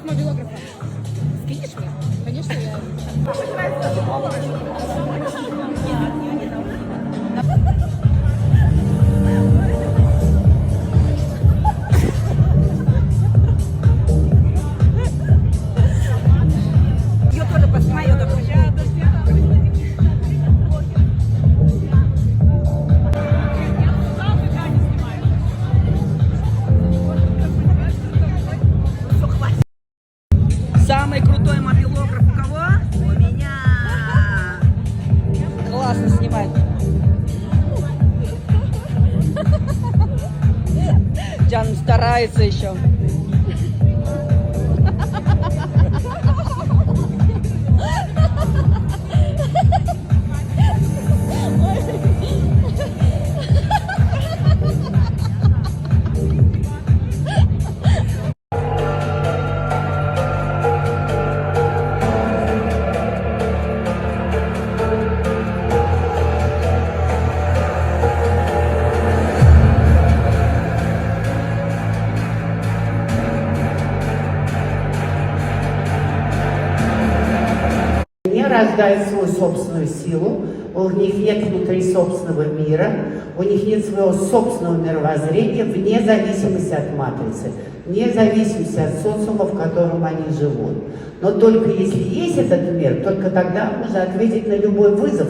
Мобилографа. Скинешь мне? Конечно, я. Ее тоже поснимай, ее тоже. Самый крутой мобилограф у кого? У меня. Классно снимать. Джан старается еще. Они рождают свою собственную силу, у них нет внутри собственного мира, у них нет своего собственного мировоззрения вне зависимости от матрицы, вне зависимости от социума, в котором они живут. Но только если есть этот мир, только тогда можно ответить на любой вызов.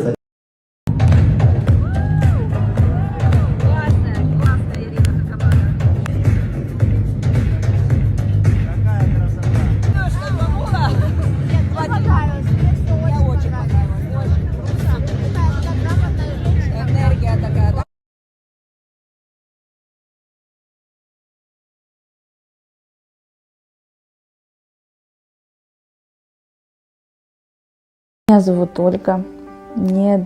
Меня зовут Ольга, мне